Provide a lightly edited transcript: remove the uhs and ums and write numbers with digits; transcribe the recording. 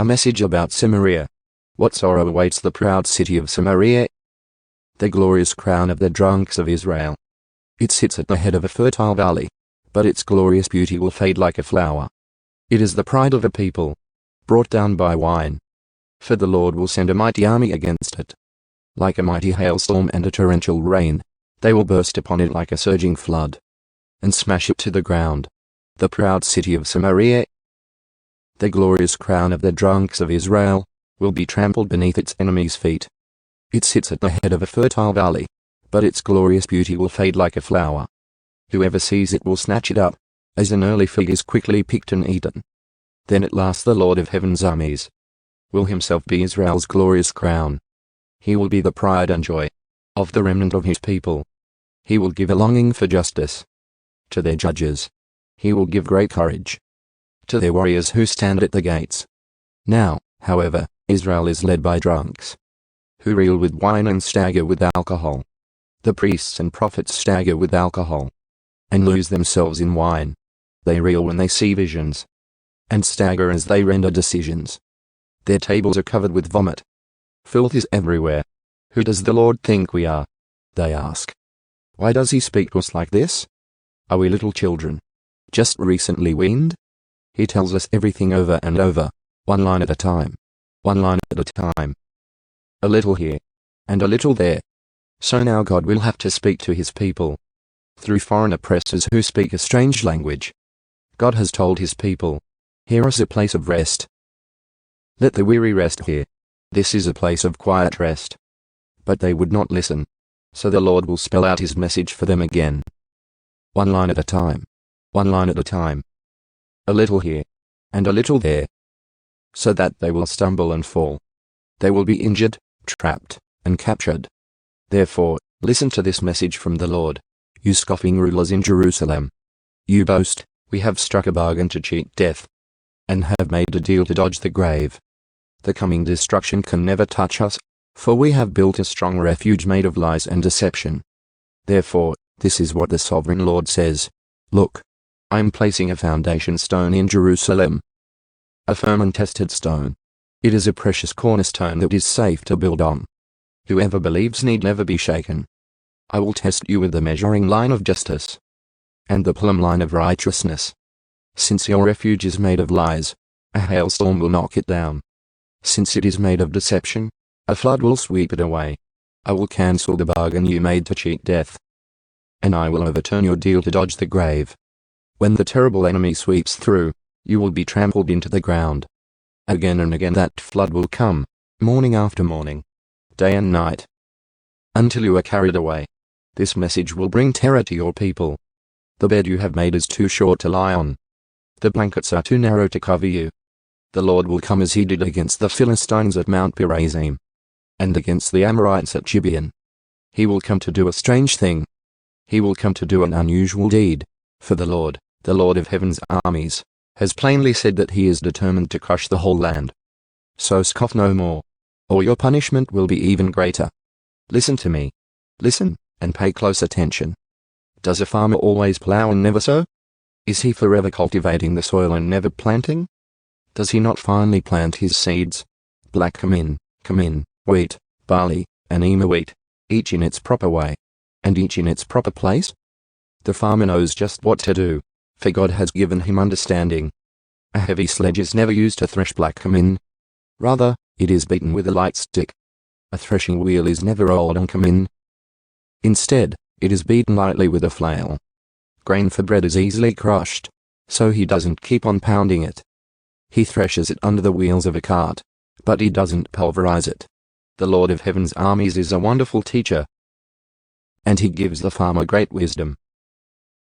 A message about Samaria. What sorrow awaits the proud city of Samaria? The glorious crown of the drunks of Israel. It sits at the head of a fertile valley, but its glorious beauty will fade like a flower. It is the pride of a people, brought down by wine. For the Lord will send a mighty army against it. Like a mighty hailstorm and a torrential rain, they will burst upon it like a surging flood, and smash it to the ground. The proud city of Samaria, the glorious crown of the drunks of Israel, will be trampled beneath its enemies' feet. It sits at the head of a fertile valley, but its glorious beauty will fade like a flower. Whoever sees it will snatch it up, as an early fig is quickly picked and eaten. Then at last the Lord of heaven's armies will himself be Israel's glorious crown. He will be the pride and joy of the remnant of his people. He will give a longing for justice to their judges. He will give great courage to their warriors who stand at the gates. Now, however, Israel is led by drunks who reel with wine and stagger with alcohol. The priests and prophets stagger with alcohol and lose themselves in wine. They reel when they see visions and stagger as they render decisions. Their tables are covered with vomit. Filth is everywhere. Who does the Lord think we are? They ask. Why does he speak to us like this? Are we little children, just recently weaned? He tells us everything over and over, one line at a time. One line at a time. A little here, and a little there. So now God will have to speak to his people through foreign oppressors who speak a strange language. God has told his people, here is a place of rest. Let the weary rest here. This is a place of quiet rest. But they would not listen. So the Lord will spell out his message for them again. One line at a time. One line at a time. A little here, and a little there. So that they will stumble and fall. They will be injured, trapped, and captured. Therefore, listen to this message from the Lord, you scoffing rulers in Jerusalem. You boast, we have struck a bargain to cheat death, and have made a deal to dodge the grave. The coming destruction can never touch us, for we have built a strong refuge made of lies and deception. Therefore, this is what the sovereign Lord says. Look, I am placing a foundation stone in Jerusalem. A firm and tested stone. It is a precious cornerstone that is safe to build on. Whoever believes need never be shaken. I will test you with the measuring line of justice and the plumb line of righteousness. Since your refuge is made of lies, a hailstorm will knock it down. Since it is made of deception, a flood will sweep it away. I will cancel the bargain you made to cheat death, and I will overturn your deal to dodge the grave. When the terrible enemy sweeps through, you will be trampled into the ground. Again and again that flood will come, morning after morning, day and night, until you are carried away. This message will bring terror to your people. The bed you have made is too short to lie on. The blankets are too narrow to cover you. The Lord will come as he did against the Philistines at Mount Perazim, and against the Amorites at Gibeon. He will come to do a strange thing. He will come to do an unusual deed, for the Lord of heaven's armies, has plainly said that he is determined to crush the whole land. So scoff no more, or your punishment will be even greater. Listen to me. Listen, and pay close attention. Does a farmer always plow and never sow? Is he forever cultivating the soil and never planting? Does he not finally plant his seeds? Black cumin, wheat, barley, and ema wheat, each in its proper way, and each in its proper place? The farmer knows just what to do, for God has given him understanding. A heavy sledge is never used to thresh black cumin. Rather, it is beaten with a light stick. A threshing wheel is never rolled on cumin. Instead, it is beaten lightly with a flail. Grain for bread is easily crushed, so he doesn't keep on pounding it. He threshes it under the wheels of a cart, but he doesn't pulverize it. The Lord of heaven's armies is a wonderful teacher, and he gives the farmer great wisdom.